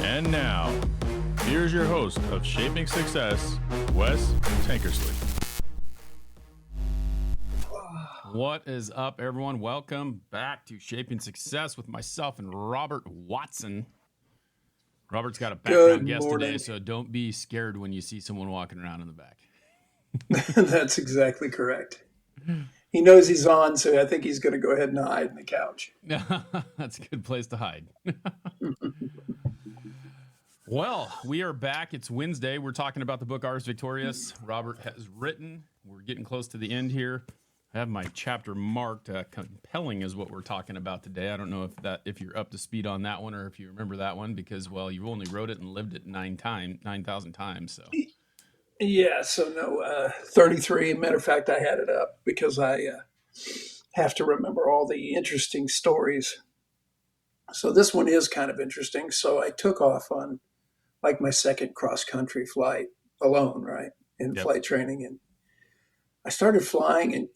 And now, here's your host of Shaping Success, Wes Tankersley. What is up, everyone? Welcome back to Shaping Success with myself and Robert Watson. Robert's got a background guest today, so don't be scared when you see someone walking around in the back. That's exactly correct. He knows he's on, so I think he's going to go ahead and hide in the couch. That's a good place to hide. Well, we are back. It's Wednesday. We're talking about the book Ars Victorious. Robert has written. We're getting close to the end here. I have my chapter marked. Compelling is what we're talking about today. I don't know if you're up to speed on that one or if you remember that one because, well, you only wrote it and lived it 9,000 times. So. Yeah, so no, 33. Matter of fact, I had it up because I have to remember all the interesting stories. So this one is kind of interesting. So I took off on like my second cross-country flight alone, right, in flight training. And I started flying, and,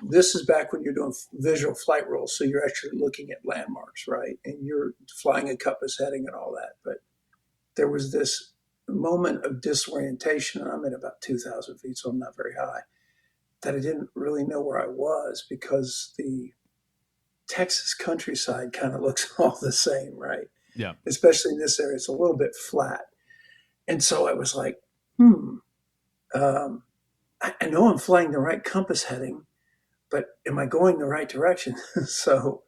this is back when you're doing visual flight rules. So you're actually looking at landmarks, right? And you're flying a compass heading and all that. But there was this moment of disorientation, and I'm at about 2,000 feet, so I'm not very high, that I didn't really know where I was because the Texas countryside kind of looks all the same, right? Yeah. Especially in this area, it's a little bit flat. And so I was like, I know I'm flying the right compass heading, but am I going the right direction? So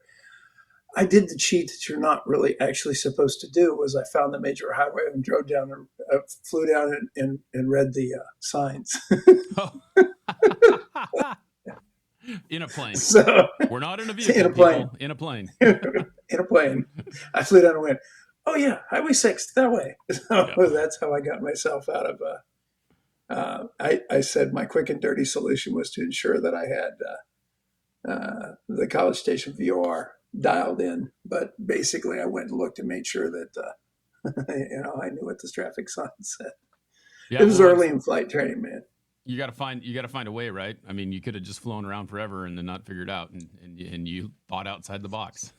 I did the cheat that you're not really actually supposed to do. Was I found the major highway and drove down and flew down and read the signs. In a plane. So, we're not in a vehicle, in a plane. People. In a plane. In a plane. I flew down and went, oh yeah, Highway 6, that way. So that's how I got myself out of, I said my quick and dirty solution was to ensure that I had the College Station VOR dialed in. But basically I went and looked and made sure that, I knew what the traffic sign said. Yeah, it was early in flight training, man. You got to find a way, right? I mean, you could have just flown around forever and then not figured out, and you thought outside the box.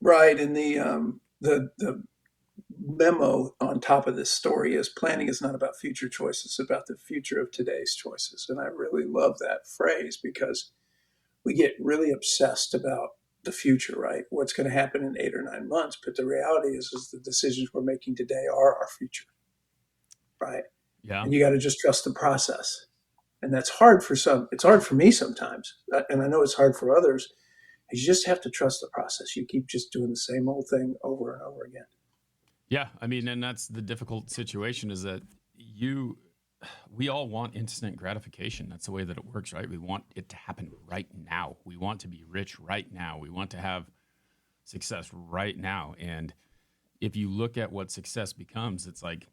Right, and the memo on top of this story is planning is not about future choices, it's about the future of today's choices. And I really love that phrase because we get really obsessed about the future, right? What's going to happen in 8 or 9 months. But the reality is the decisions we're making today are our future, right? Yeah. And you got to just trust the process. And that's hard for some. It's hard for me sometimes. And I know it's hard for others. You just have to trust the process. You keep just doing the same old thing over and over again. Yeah. I mean, and that's the difficult situation is that we all want instant gratification. That's the way that it works, right? We want it to happen right now. We want to be rich right now. We want to have success right now. And if you look at what success becomes, it's like,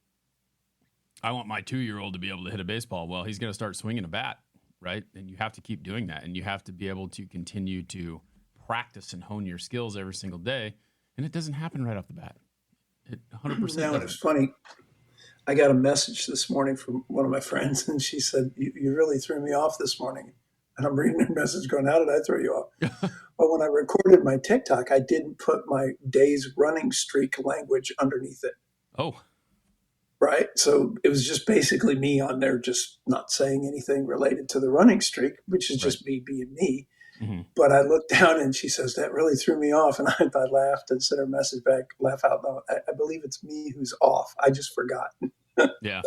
I want my 2-year-old to be able to hit a baseball. Well, he's going to start swinging a bat, right? And you have to keep doing that. And you have to be able to continue to practice and hone your skills every single day. And it doesn't happen right off the bat. It 100%. Now, it was funny. I got a message this morning from one of my friends, and she said, you really threw me off this morning. And I'm reading her message going, how did I throw you off? Well, when I recorded my TikTok, I didn't put my day's running streak language underneath it. Oh. Right. So it was just basically me on there, just not saying anything related to the running streak, which is just me being me. Mm-hmm. But I looked down and she says, that really threw me off. And I laughed and sent her message back, laugh out loud. I believe it's me who's off. I just forgot. Yeah.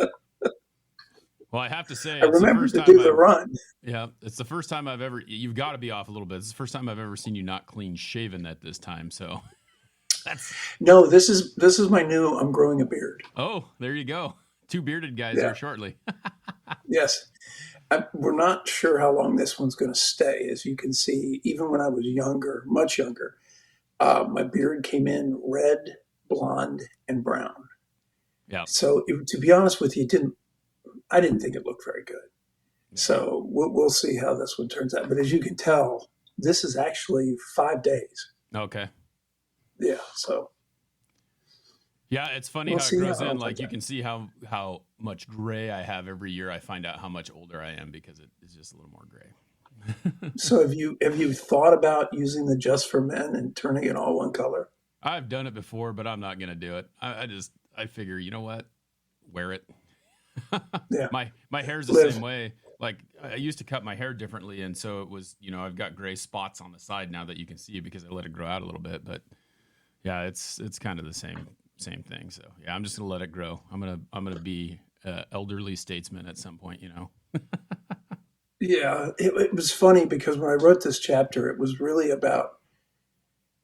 Well, I have to say, I remember to do the run. Yeah. It's the first time you've got to be off a little bit. It's the first time I've ever seen you not clean shaven at this time. So. No, this is my new, I'm growing a beard. Oh, there you go. 2 bearded guys there shortly. Yes. We're not sure how long this one's going to stay. As you can see, even when I was younger, much younger, my beard came in red, blonde, and brown. Yeah. So to be honest with you, I didn't think it looked very good. Yeah. So we'll see how this one turns out. But as you can tell, this is actually 5 days. Okay. Yeah. So. Yeah, it's funny how it grows in. Like you can see how much gray I have every year. I find out how much older I am because it is just a little more gray. So have you thought about using the Just for Men and turning it all one color? I've done it before, but I'm not going to do it. I figure, you know what? Wear it. Yeah. My hair's the Live. same way. Like I used to cut my hair differently, and so it was, I've got gray spots on the side now that you can see because I let it grow out a little bit. But yeah, it's kind of the same thing. So yeah, I'm just gonna let it grow. I'm gonna be elderly statesman at some point. Yeah. It was funny because when I wrote this chapter, it was really about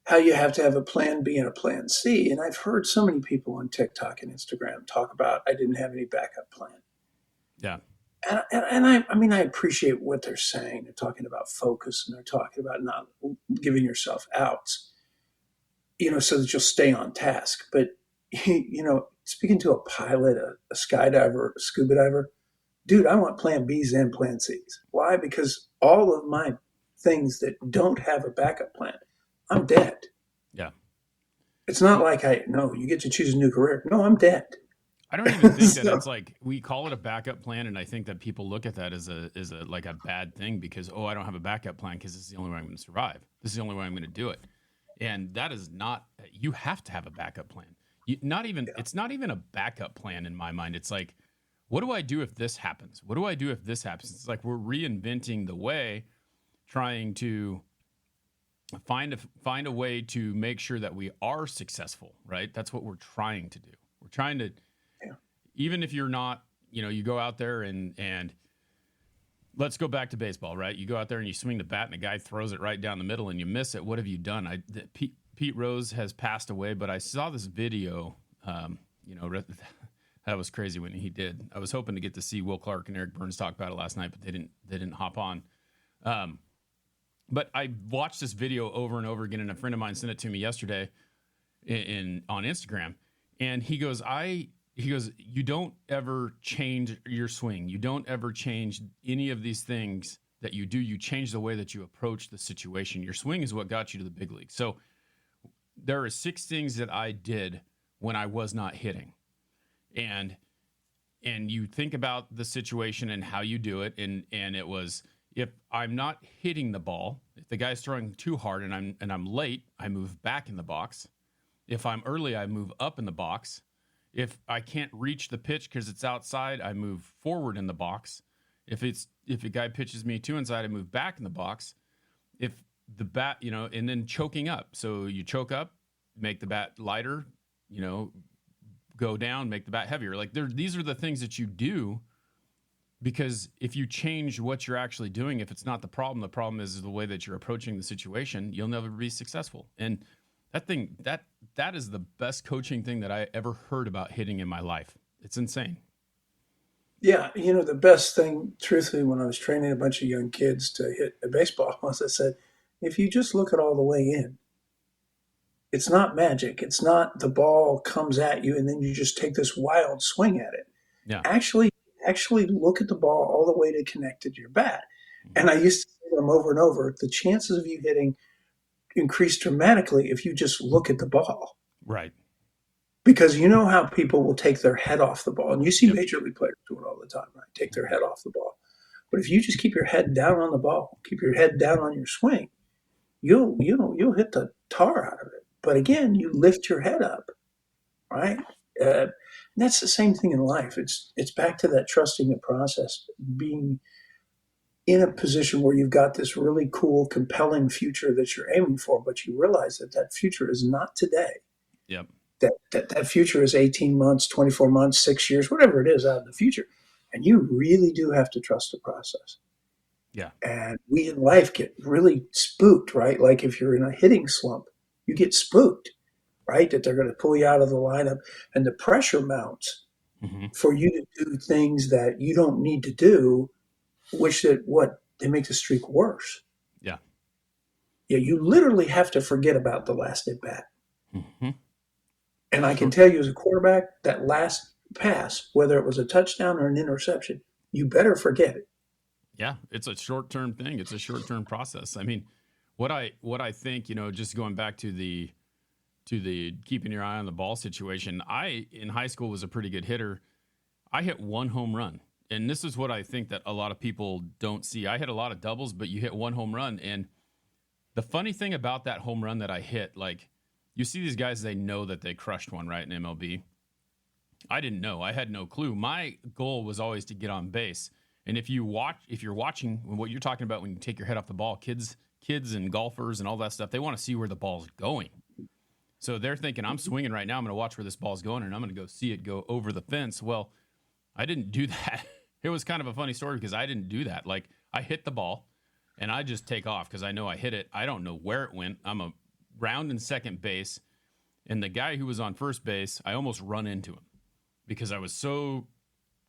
how you have to have a plan B and a plan C. And I've heard so many people on TikTok and Instagram talk about I didn't have any backup plan. Yeah, And I mean, I appreciate what they're saying. They're talking about focus and they're talking about not giving yourself outs, so that you'll stay on task. But, speaking to a pilot, a skydiver, a scuba diver, dude, I want plan Bs and plan Cs. Why? Because all of my things that don't have a backup plan, I'm dead. yeah. It's not like no, you get to choose a new career. No, I'm dead. I don't even think that So, it's like we call it a backup plan, and I think that people look at that as a like a bad thing because I don't have a backup plan because this is the only way I'm going to survive. This is the only way I'm going to do it, and that is not. You have to have a backup plan. yeah, It's not even a backup plan in my mind. It's like, what do I do if this happens? What do I do if this happens? It's like we're reinventing the way, trying to find a way to make sure that we are successful. Right? That's what we're trying to do. We're trying to, yeah, even if you're not, you go out there and let's go back to baseball, right? You go out there and you swing the bat and a guy throws it right down the middle and you miss it. What have you done? Pete Rose has passed away, but I saw this video. That was crazy when he did. I was hoping to get to see Will Clark and Eric Burns talk about it last night, but they didn't hop on. But I watched this video over and over again, and a friend of mine sent it to me yesterday on Instagram, and he goes, you don't ever change your swing. You don't ever change any of these things that you do. You change the way that you approach the situation. Your swing is what got you to the big league. So there are 6 things that I did when I was not hitting. And you think about the situation and how you do it. And it was, if I'm not hitting the ball, if the guy's throwing too hard and I'm late, I move back in the box. If I'm early, I move up in the box. If I can't reach the pitch because it's outside, I move forward in the box. If a guy pitches me too inside, I move back in the box. If the bat, and then choking up. So you choke up, make the bat lighter, go down, make the bat heavier. Like these are the things that you do, because if you change what you're actually doing, if it's not the problem is the way that you're approaching the situation, you'll never be successful. And that is the best coaching thing that I ever heard about hitting in my life. It's insane. yeah. The best thing, truthfully, when I was training a bunch of young kids to hit a baseball, was I said, if you just look at all the way in, it's not magic. It's not the ball comes at you and then you just take this wild swing at it. Yeah. Actually, look at the ball all the way to connected to your bat. Mhm. And I used to say to them over and over, the chances of you hitting increase dramatically if you just look at the ball. Right. Because you know how people will take their head off the ball. And you see Yep. major league players do it all the time, right? Take their head off the ball. But if you just keep your head down on the ball, keep your head down on your swing, you'll hit the tar out of it. But again, you lift your head up, right? And that's the same thing in life. It's back to that trusting the process, being in a position where you've got this really cool, compelling future that you're aiming for, but you realize that future is not today. Yep. That future is 18 months, 24 months, 6 years, whatever it is out in the future. And you really do have to trust the process. Yeah. And we in life get really spooked, right? Like if you're in a hitting slump, you get spooked, right? That they're going to pull you out of the lineup and the pressure mounts Hmm. for you to do things that you don't need to do, which they make the streak worse. Yeah. Yeah, you literally have to forget about the last at bat. Hmm. And I can Sure. tell you as a quarterback, that last pass, whether it was a touchdown or an interception, you better forget it. Yeah. It's a short-term thing. It's a short-term process. I mean, what I think, just going back to the keeping your eye on the ball situation, I in high school was a pretty good hitter. I hit 1 home run. And this is what I think that a lot of people don't see. I hit a lot of doubles, but you hit 1 home run. And the funny thing about that home run that I hit, like you see these guys, they know that they crushed one, right, in MLB. I didn't know. I had no clue. My goal was always to get on base. And if you're watching what you're talking about when you take your head off the ball, kids and golfers and all that stuff, they want to see where the ball's going. So they're thinking, I'm swinging right now. I'm going to watch where this ball's going, and I'm going to go see it go over the fence. Well, I didn't do that. It was kind of a funny story because I didn't do that. Like, I hit the ball, and I just take off because I know I hit it. I don't know where it went. I'm a round in second base, and the guy who was on first base, I almost run into him because I was so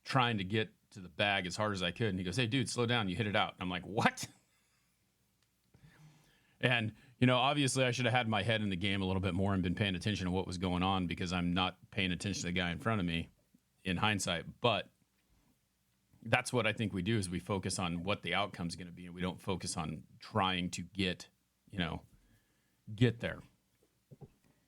trying to get to the bag as hard as I could. And he goes, "Hey, dude, slow down. You hit it out." And I'm like, "What?" And, obviously I should have had my head in the game a little bit more and been paying attention to what was going on because I'm not paying attention to the guy in front of me in hindsight. But that's what I think we do is we focus on what the outcome is going to be. And we don't focus on trying to get there.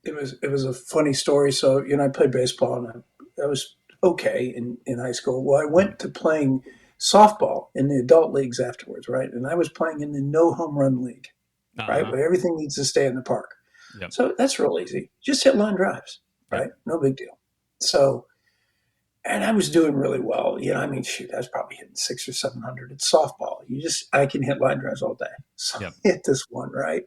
It was a funny story. So, I played baseball and I was okay in high school. Well, I went to playing softball in the adult leagues afterwards, right? And I was playing in the no home run league, right? Uh-huh. Where everything needs to stay in the park. Yep. So that's real easy. Just hit line drives, Yep. right? No big deal. So, and I was doing really well. Shoot, I was probably hitting 600 or 700. It's softball. I can hit line drives all day. So Yep. I hit this one, right?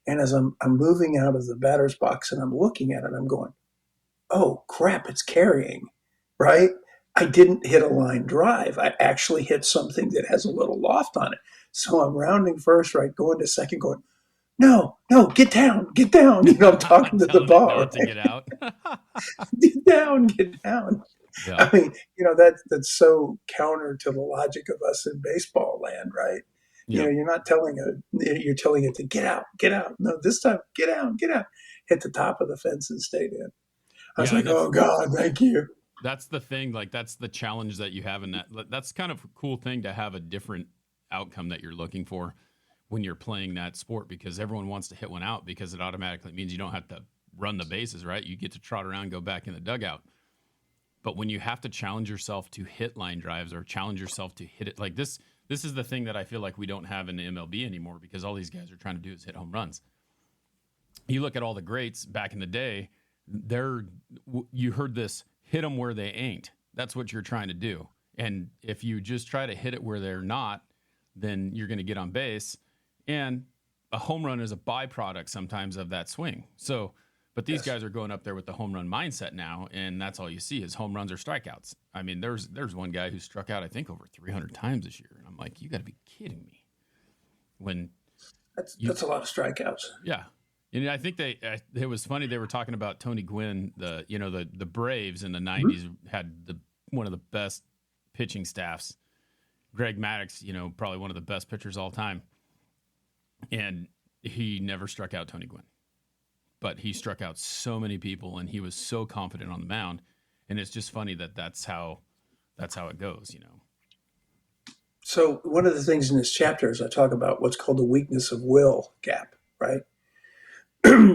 And as I'm moving out of the batter's box and I'm looking at it, I'm going, oh crap, it's carrying, right? I didn't hit a line drive. I actually hit something that has a little loft on it. So I'm rounding first, right, going to second, going, no, no, get down, get down. I'm talking to the Telling it ball, not to right? get out. Get down, get down. Yeah. I mean, that's so counter to the logic of us in baseball land, right? Yep. You're telling it to get out, get out. No, this time, get out, get out. Hit the top of the fence and stayed in. I was Yeah. like, oh God, thank you. That's the thing. Like, that's the challenge that you have in that. That's kind of a cool thing to have a different outcome that you're looking for when you're playing that sport because everyone wants to hit one out because it automatically means you don't have to run the bases, right? You get to trot around, go back in the dugout. But when you have to challenge yourself to hit line drives or challenge yourself to hit it like this is the thing that I feel like we don't have in the MLB anymore because all these guys are trying to do is hit home runs. You look at all the greats back in the day, you heard this hit them where they ain't. That's what you're trying to do. And if you just try to hit it where they're not, then you're going to get on base. And a home run is a byproduct sometimes of that swing. So, but these Yes. guys are going up there with the home run mindset now, and that's all you see is home runs or strikeouts. I mean, there's one guy who struck out, I think, over 300 times this year. And I'm like, you got to be kidding me. When That's a lot of strikeouts. yeah. And I think it was funny. They were talking about Tony Gwynn, the Braves in the '90s had one of the best pitching staffs. Greg Maddux, probably one of the best pitchers all time. And he never struck out Tony Gwynn, but he struck out so many people and he was so confident on the mound. And it's just funny that's how it goes. So one of the things in this chapter is I talk about what's called the weakness of will gap, right?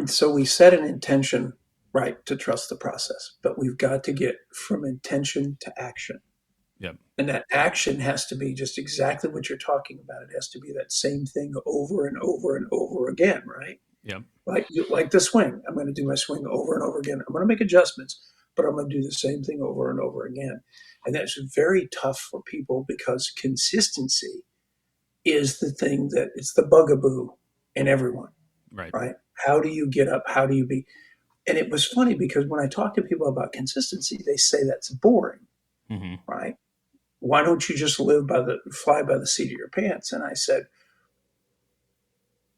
So we set an intention, right, to trust the process, but we've got to get from intention to action. Yep. And that action has to be just exactly what you're talking about. It has to be that same thing over and over and over again, right? Yep. Like the swing. I'm going to do my swing over and over again. I'm going to make adjustments, but I'm going to do the same thing over and over again. And that's very tough for people because consistency is the thing that it's the bugaboo in everyone, Right. right? How do you get up? How do you be? And it was funny because when I talk to people about consistency, they say that's boring, Mm-hmm. right? Why don't you just fly by the seat of your pants? And I said,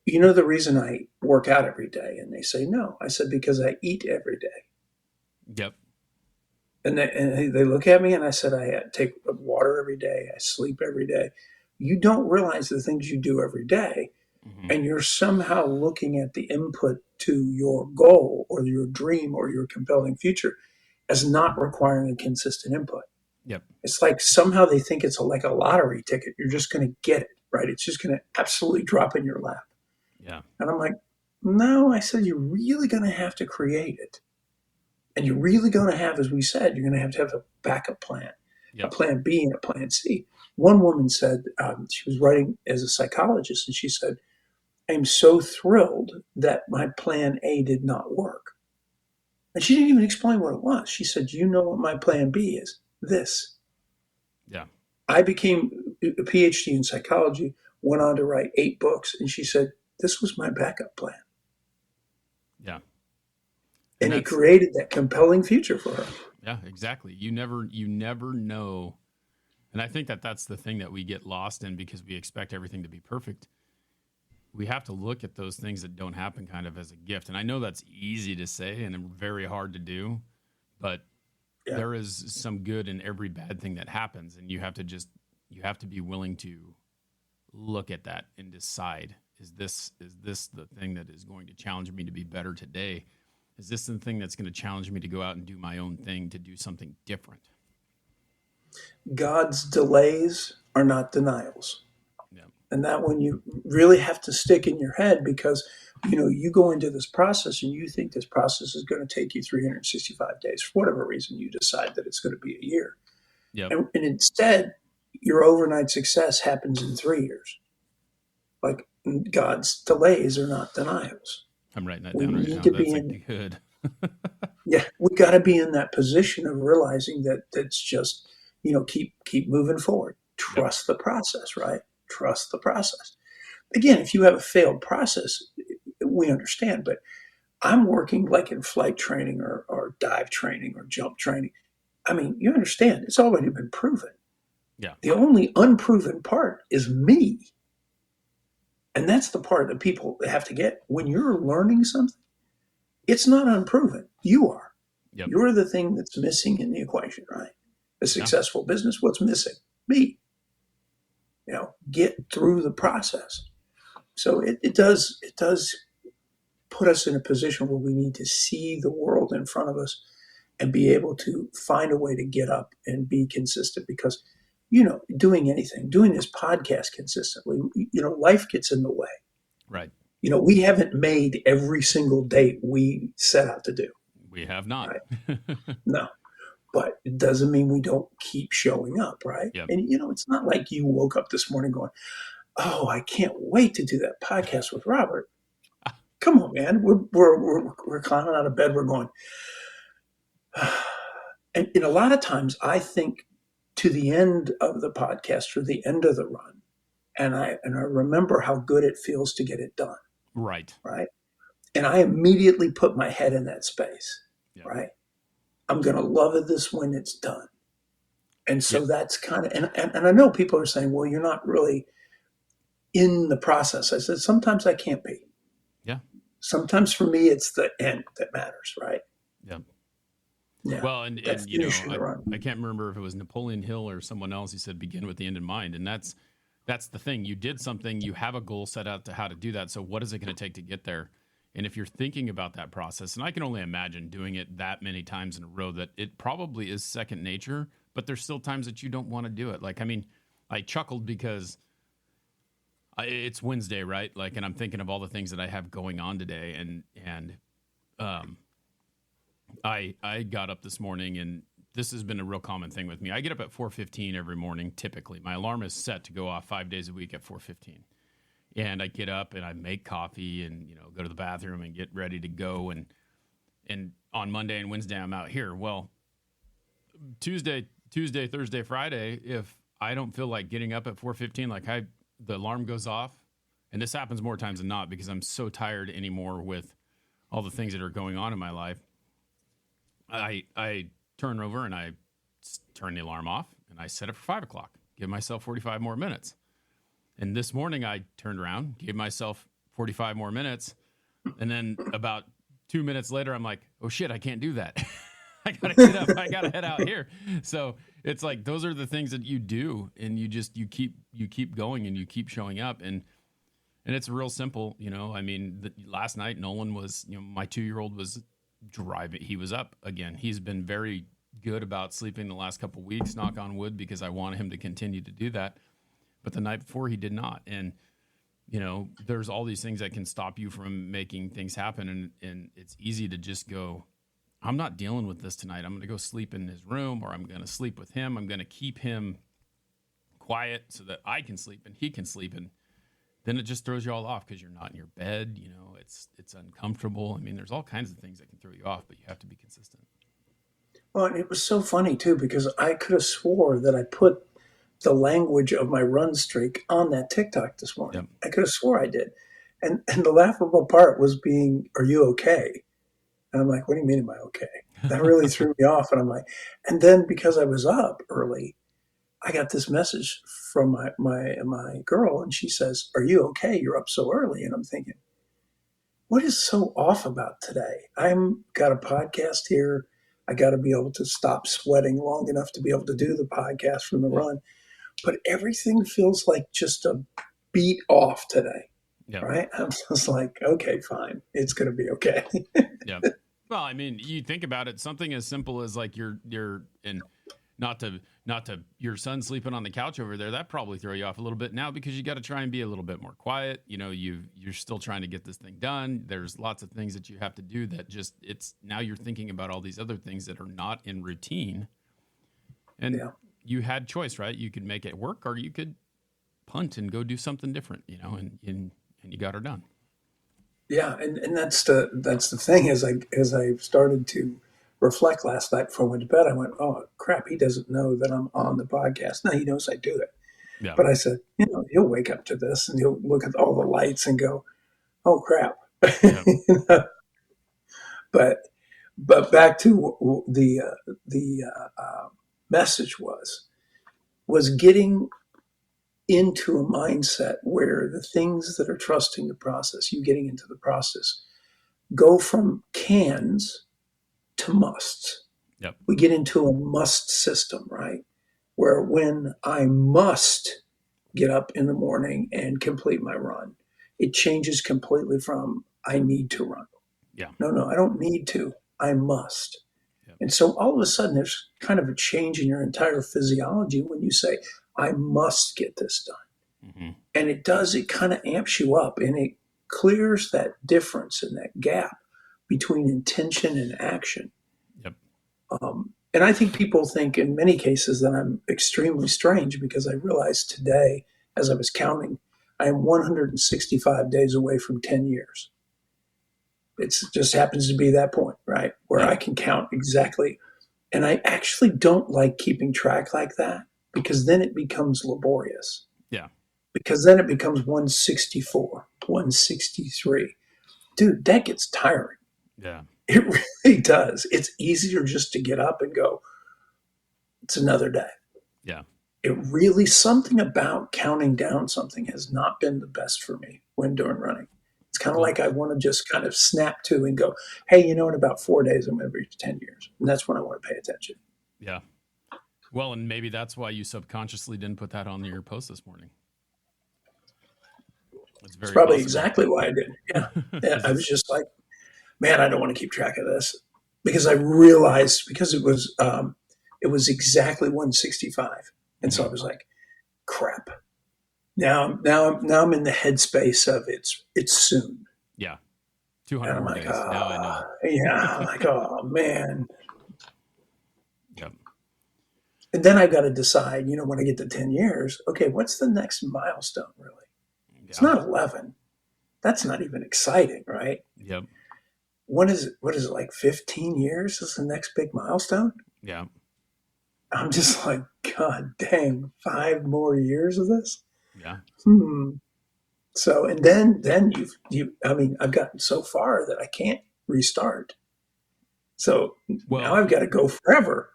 the reason I work out every day? And they say, no. I said, because I eat every day. Yep. And they look at me and I said, I take water every day. I sleep every day. You don't realize the things you do every day. Mm-hmm. And you're somehow looking at the input to your goal or your dream or your compelling future as not requiring a consistent input. Yep. It's like somehow they think it's like a lottery ticket. You're just going to get it, right? It's just going to absolutely drop in your lap. Yeah. And I'm like, no, I said, you're really going to have to create it. And you're really going to have, as we said, you're going to have a backup plan, Yep. a plan B and a plan C. One woman said, she was writing as a psychologist, and she said, I'm so thrilled that my plan A did not work. And she didn't even explain what it was. She said, you know what my plan B is? This. Yeah. I became a PhD in psychology, went on to write 8 books, and she said, this was my backup plan. Yeah. And And it that's, created that compelling future for her. yeah, exactly. You never know. And I think that that's the thing that we get lost in because we expect everything to be perfect. We have to look at those things that don't happen kind of as a gift. And I know that's easy to say and very hard to do, but Yeah. there is some good in every bad thing that happens. And you have to be willing to look at that and decide, is this the thing that is going to challenge me to be better today? Is this the thing that's going to challenge me to go out and do my own thing, to do something different? God's delays are not denials. Yeah. And that one you really have to stick in your head because, you go into this process and you think this process is going to take you 365 days. For whatever reason, you decide that it's going to be a year. Yep. And instead, your overnight success happens in 3 years. Like God's delays are not denials. I'm writing that We down right need now. to be That's a in, good. yeah, we got to be in that position of realizing that that's just, keep moving forward. Yep. Trust the process, right? Trust the process. Again, if you have a failed process, we understand, but I'm working like in flight training or dive training or jump training. I mean, you understand, it's already been proven. Yeah. The only unproven part is me. And that's the part that people have to get. When you're learning something, it's not unproven. You are. Yep. You're the thing that's missing in the equation, right? A Yeah. successful business, what's missing? Me. Get through the process. So it does put us in a position where we need to see the world in front of us and be able to find a way to get up and be consistent because doing anything, doing this podcast consistently, life gets in the way. Right. We haven't made every single date we set out to do, We have not. right? No, but it doesn't mean we don't keep showing up, right? Yep. And it's not like you woke up this morning going, oh, I can't wait to do that podcast with Robert. Come on, man. We're climbing out of bed. We're going, and a lot of times I think to the end of the podcast or the end of the run, and I remember how good it feels to get it done, Right. right? And I immediately put my head in that space, Yep. right? I'm going to love this when it's done. And Yep. so that's kind of, and I know people are saying, well, you're not really in the process. I said, sometimes I can't be. Yeah. Sometimes for me, it's the end that matters, right? Yeah. Yeah. Well, and That finishing the run. I can't remember if it was Napoleon Hill or someone else. He said, begin with the end in mind. And that's the thing. You did something, you have a goal set out to how to do that. So what is it going to take to get there? And if you're thinking about that process, and I can only imagine doing it that many times in a row, that it probably is second nature, but there's still times that you don't want to do it. Like, I mean, I chuckled because it's Wednesday, right? Like, and I'm thinking of all the things that I have going on today. And I got up this morning, and this has been a real common thing with me. I get up at 4:15 every morning, typically. My alarm is set to go off 5 days a week at 4:15. And I get up and I make coffee and, go to the bathroom and get ready to go. And on Monday and Wednesday, I'm out here. Well, Tuesday, Thursday, Friday, if I don't feel like getting up at 4:15, the alarm goes off. And this happens more times than not because I'm so tired anymore with all the things that are going on in my life. I turn over and I turn the alarm off and I set it for 5 o'clock, give myself 45 more minutes. And this morning I turned around, gave myself 45 more minutes. And then about 2 minutes later, I'm like, oh shit, I can't do that. I got to get up. I got to head out here. So it's like, those are the things that you do. And you keep going and you keep showing up. And it's real simple. I mean, last night, Nolan was, my 2-year-old was driving. He was up again. He's been very good about sleeping the last couple of weeks, knock on wood, because I want him to continue to do that. But the night before he did not. And, there's all these things that can stop you from making things happen. And it's easy to just go, I'm not dealing with this tonight. I'm going to go sleep in his room, or I'm going to sleep with him. I'm going to keep him quiet so that I can sleep and he can sleep. And then it just throws you all off because you're not in your bed. it's uncomfortable. I mean, there's all kinds of things that can throw you off, but you have to be consistent. Well, and it was so funny too because I could have swore that I put the language of my run streak on that TikTok this morning. Yep. I could have swore I did. And the laughable part was being, "Are you okay?" And I'm like, "What do you mean, am I okay?" That really threw me off. And I'm like, and then because I was up early, I got this message from my girl, and she says, "Are you okay? You're up so early." And I'm thinking, what is so off about today? I'm got a podcast here. I got to be able to stop sweating long enough to be able to do the podcast from the run. But everything feels like just a beat off today, Yeah. right? I'm just like, okay, fine. It's going to be okay. Yeah. Well, I mean, you think about it, something as simple as like you're in not to your son sleeping on the couch over there, that probably throw you off a little bit now because you got to try and be a little bit more quiet. You know, you're still trying to get this thing done. There's lots of things that you have to do that just it's now you're thinking about all these other things that are not in routine. And Yeah. you had choice, right? You could make it work or you could punt and go do something different, you know, and you got her done. Yeah, and that's the thing as I started to reflect last night before I went to bed, I went, oh crap, he doesn't know that I'm on the podcast. Now he knows I do it. Yeah. But I said, he'll wake up to this and he'll look at all the lights and go, oh crap. Yeah. but but back to the message was getting into a mindset where the things that are trusting the process, you getting into the process, go from cans to musts. Yep. We get into a must system, right? Where when I must get up in the morning and complete my run, it changes completely from I need to run. Yeah. No, I don't need to. I must. Yep. And so all of a sudden, there's kind of a change in your entire physiology when you say, I must get this done. Mm-hmm. And it does, it kind of amps you up and it clears that difference and that gap between intention and action. Yep. And I think people think in many cases that I'm extremely strange because I realized today, as I was counting, I am 165 days away from 10 years. It just happens to be that point, right? Where I can count exactly. And I actually don't like keeping track like that because then it becomes laborious. Yeah. Because then it becomes 164, 163. Dude, that gets tiring. Yeah. It really does. It's easier just to get up and go, it's another day. Yeah. It really, something about counting down something has not been the best for me when doing running. It's kind of like I want to just kind of snap to and go, hey, in about 4 days, I'm going to reach 10 years. And that's when I want to pay attention. Yeah. Well, and maybe that's why you subconsciously didn't put that on your post this morning. It's probably possible. Exactly why I did. Yeah. I was just like, man, I don't want to keep track of this because I realized because it was exactly 165. And so I was like, crap. Now I'm in the headspace of it's soon. Yeah. 200 more days. Now I know. Yeah. I'm like, oh man. Yep. And then I got to decide, when I get to 10 years, okay, what's the next milestone really? Yeah. It's not 11. That's not even exciting, right? Yep. What is it like 15 years is the next big milestone? Yeah. I'm just like, God dang, 5 more years of this? Yeah. So, and then I've gotten so far that I can't restart. So now I've got to go forever.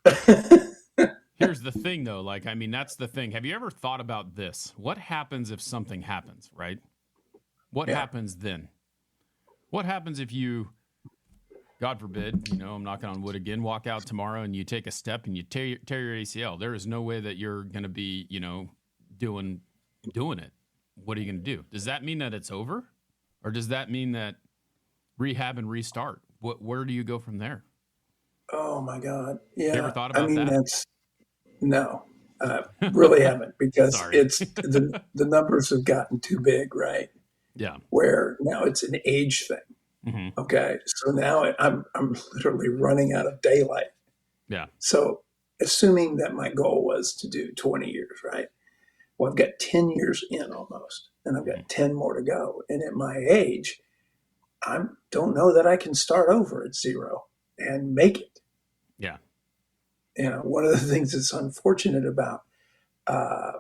Here's the thing though. That's the thing. Have you ever thought about this? What happens if something happens, right? What happens then? What happens if you, God forbid, I'm knocking on wood again, walk out tomorrow and you take a step and you tear your ACL? There is no way that you're going to be, doing it. What are you going to do? Does that mean that it's over? Or does that mean that rehab and restart? Where do you go from there? Oh my God. Yeah. You ever thought about that? No, really haven't because it's the numbers have gotten too big, right? Yeah. Where now it's an age thing. Mm-hmm. Okay. So now I'm literally running out of daylight. Yeah. So assuming that my goal was to do 20 years, right? Well, I've got 10 years in almost, and I've got 10 more to go. And at my age, I don't know that I can start over at zero and make it. Yeah. One of the things that's unfortunate about uh,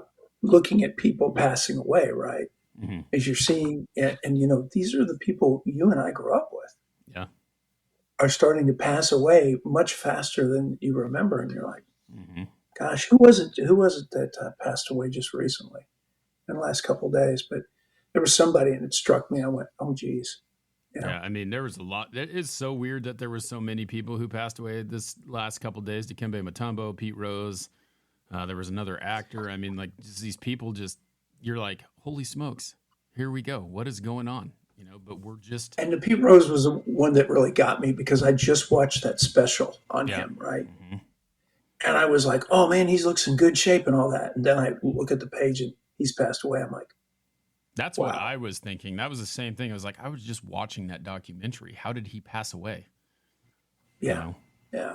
looking at people passing away, right, Hmm. is you're seeing, and these are the people you and I grew up with, Yeah. are starting to pass away much faster than you remember, and you're like, Hmm. gosh, who was it? Who was it that passed away just recently in the last couple of days? But there was somebody, and it struck me. I went, oh, geez, Yeah, I mean, there was a lot. It is so weird that there was so many people who passed away this last couple of days. Dikembe Mutombo, Pete Rose. There was another actor. I mean, like just these people. Just you're like, holy smokes, here we go. What is going on? But we're just And the Pete Rose was the one that really got me because I just watched that special on yeah. him, right? Hmm. And I was like, oh man, he looks in good shape and all that. And then I look at the page and he's passed away. I'm like, That's what wow, I was thinking. That was the same thing. I was like, I was just watching that documentary. How did he pass away? You yeah, know? yeah.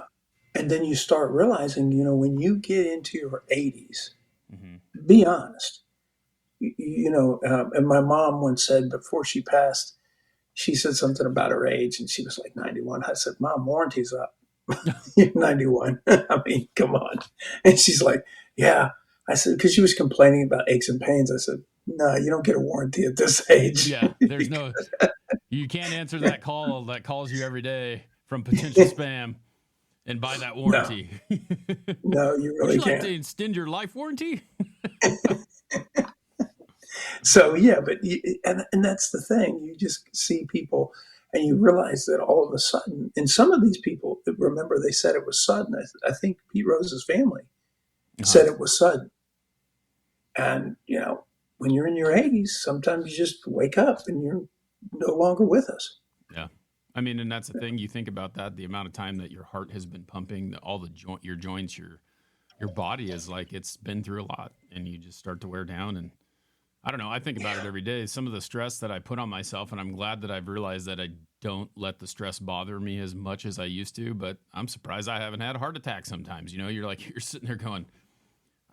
And then you start realizing, when you get into your 80s, Hmm. be honest. And my mom once said before she passed, she said something about her age and she was like 91. I said, Mom, warranty's up. You're 91. I mean, come on. And she's like, yeah. I said, because she was complaining about aches and pains. I said, no, you don't get a warranty at this age. Yeah, there's no. You can't answer that call that calls you every day from potential spam and buy that No, warranty. no, you Would really you like can't. to extend your life warranty? So yeah, and that's the thing. You just see people, and you realize that all of a sudden, and some of these people, remember, they said it was sudden. I think Pete Rose's family Uh-huh. said it was sudden. And when you're in your 80s, sometimes you just wake up and you're no longer with us. Yeah. I mean, and that's the thing. You think about that, the amount of time that your heart has been pumping, all the your joints, your body is like it's been through a lot, and you just start to wear down. And I don't know. I think about it Yeah, every day. Some of the stress that I put on myself, and I'm glad that I've realized that I don't let the stress bother me as much as I used to. But I'm surprised I haven't had a heart attack sometimes. You're like, you're sitting there going,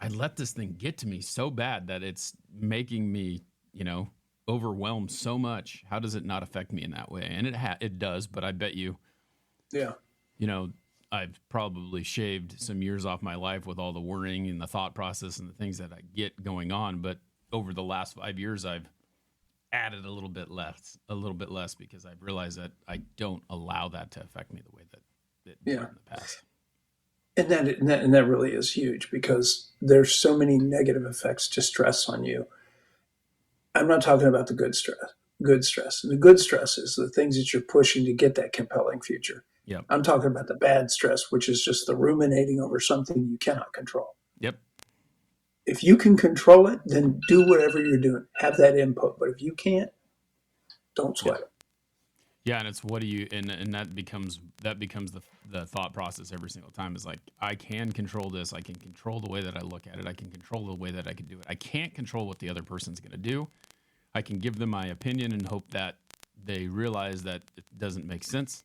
I let this thing get to me so bad that it's making me, overwhelmed so much. How does it not affect me in that way? And it does, but I bet yeah, you know, I've probably shaved some years off my life with all the worrying and the thought process and the things that I get going on. But over the last 5 years, I've added a little bit less because I've realized that I don't allow that to affect me the way that it did yeah. in the past. And that really is huge because there's so many negative effects to stress on you. I'm not talking about the good stress. Good stress. The good stress is the things that you're pushing to get that compelling future. Yep. I'm talking about the bad stress, which is just the ruminating over something you cannot control. Yep. If you can control it, then do whatever you're doing. Have that input. But if you can't, don't Yeah. sweat it. Yeah, and it's what do you and that becomes the thought process every single time is like I can control this, I can control the way that I look at it, I can control the way that I can do it. I can't control what the other person's going to do. I can give them my opinion and hope that they realize that it doesn't make sense,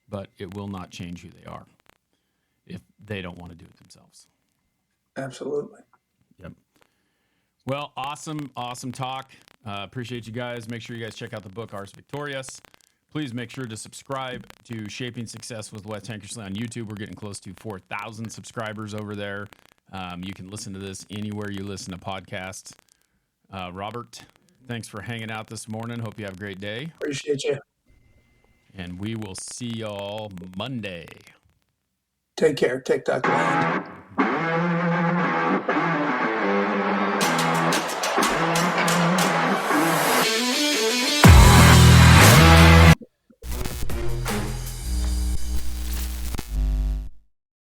but it will not change who they are if they don't want to do it themselves. Absolutely. Yep. Well, awesome talk. Appreciate you guys. Make sure you guys check out the book Ars Victorious. Please make sure to subscribe to Shaping Success with Wes Tankersley on YouTube. We're getting close to 4,000 subscribers over there. You can listen to this anywhere you listen to podcasts. Robert, thanks for hanging out this morning. Hope you have a great day. Appreciate you. And we will see y'all Monday. Take care. TikTok land.